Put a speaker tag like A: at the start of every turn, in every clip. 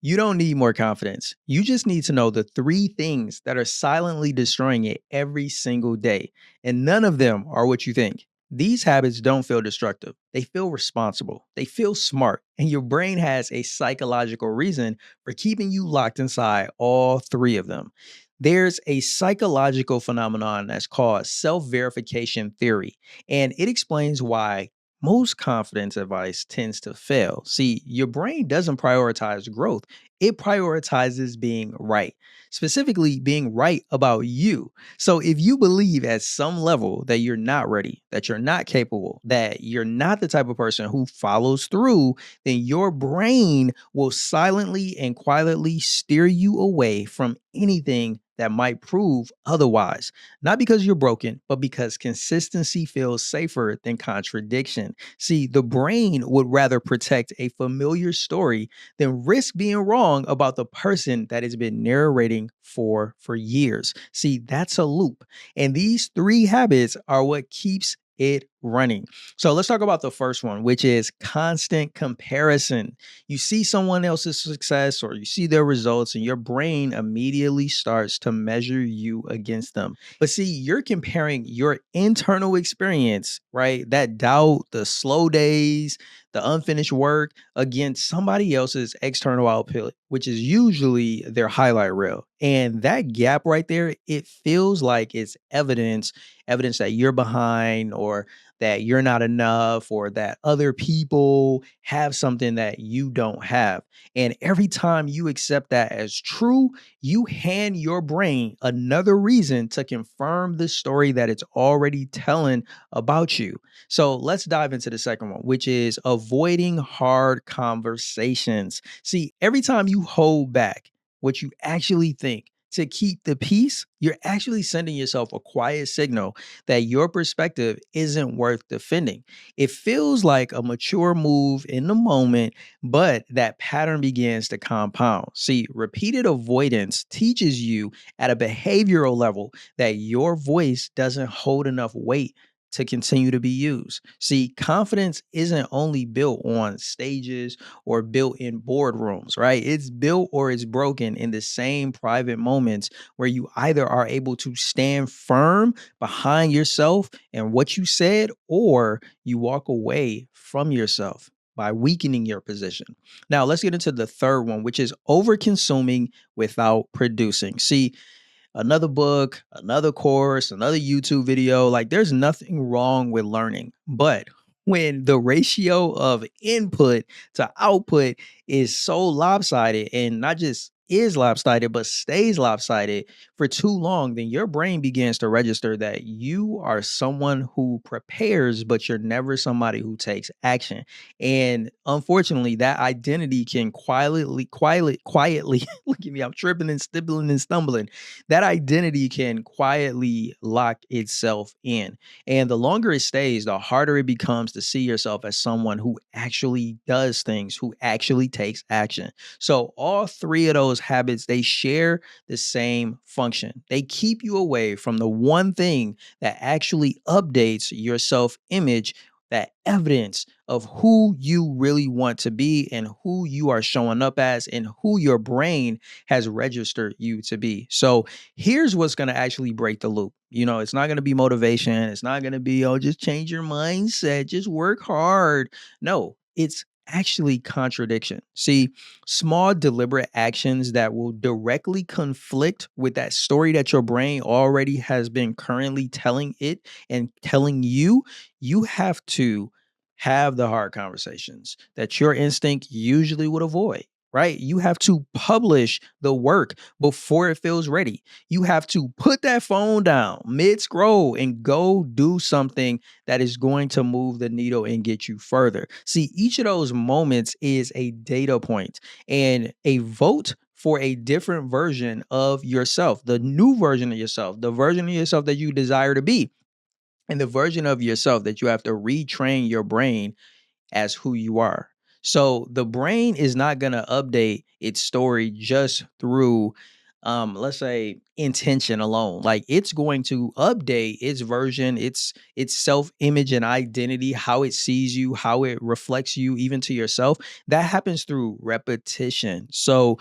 A: You don't need more confidence. You just need to know the three things that are silently destroying it every single day. And none of them are what you think. These habits don't feel destructive. They feel responsible. They feel smart. And your brain has a psychological reason for keeping you locked inside all three of them. There's a psychological phenomenon that's called self verification theory, and it explains why most confidence advice tends to fail. See, your brain doesn't prioritize growth, it prioritizes being right, specifically being right about you. So, if you believe at some level that you're not ready, that you're not capable, that you're not the type of person who follows through, then your brain will silently and quietly steer you away from anything that might prove otherwise. Not because you're broken, but because consistency feels safer than contradiction. See, the brain would rather protect a familiar story than risk being wrong about the person that has been narrating for years. See, that's a loop. And these three habits are what keeps it running. So let's talk about the first one, which is constant comparison. You see someone else's success or you see their results, and your brain immediately starts to measure you against them. But see, you're comparing your internal experience, right? That doubt, the slow days, the unfinished work against somebody else's external output, which is usually their highlight reel. And that gap right there, it feels like it's evidence that you're behind or that you're not enough or that other people have something that you don't have. And every time you accept that as true, you hand your brain another reason to confirm the story that it's already telling about you. So let's dive into the second one, which is avoiding hard conversations. See, every time you hold back what you actually think to keep the peace, you're actually sending yourself a quiet signal that your perspective isn't worth defending. It feels like a mature move in the moment, but that pattern begins to compound. See, repeated avoidance teaches you at a behavioral level that your voice doesn't hold enough weight to continue to be used. See, confidence isn't only built on stages or built in boardrooms, right? It's built or it's broken in the same private moments where you either are able to stand firm behind yourself and what you said, or you walk away from yourself by weakening your position. Now, let's get into the third one, which is over consuming without producing. See, another book, another course, another YouTube video. Like, there's nothing wrong with learning. But when the ratio of input to output is so lopsided, and not just is lopsided, but stays lopsided for too long, then your brain begins to register that you are someone who prepares, but you're never somebody who takes action. And unfortunately, that identity can quietly, look at me, I'm tripping and stippling and stumbling, that identity can quietly lock itself in. And the longer it stays, the harder it becomes to see yourself as someone who actually does things, who actually takes action. So all three of those habits, they share the same function. They keep you away from the one thing that actually updates your self-image, that evidence of who you really want to be and who you are showing up as and who your brain has registered you to be. So here's what's going to actually break the loop. You know, it's not going to be motivation. It's not going to be, oh, just change your mindset, just work hard. No, it's actually contradiction. See, small deliberate actions that will directly conflict with that story that your brain already has been currently telling it and telling you, you have to have the hard conversations that your instinct usually would avoid. Right? You have to publish the work before it feels ready. You have to put that phone down mid scroll and go do something that is going to move the needle and get you further. See, each of those moments is a data point and a vote for a different version of yourself, the new version of yourself, the version of yourself that you desire to be, and the version of yourself that you have to retrain your brain as who you are. So the brain is not going to update its story just through let's say intention alone, like it's going to update its version, its self-image and identity, how it sees you, how it reflects you even to yourself. That happens through repetition. So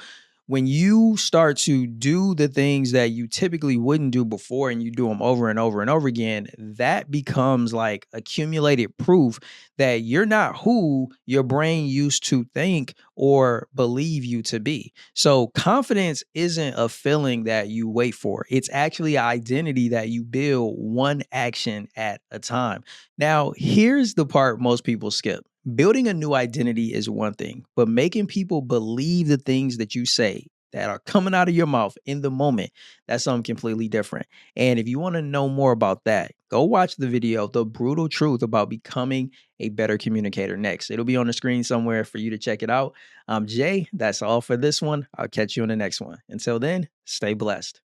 A: when you start to do the things that you typically wouldn't do before and you do them over and over and over again, that becomes like accumulated proof that you're not who your brain used to think or believe you to be. So confidence isn't a feeling that you wait for. It's actually an identity that you build one action at a time. Now, here's the part most people skip. Building a new identity is one thing, but making people believe the things that you say that are coming out of your mouth in the moment, that's something completely different. And if you want to know more about that, go watch the video, The Brutal Truth About Becoming a Better Communicator next. It'll be on the screen somewhere for you to check it out. I'm Jay. That's all for this one. I'll catch you in the next one. Until then, stay blessed.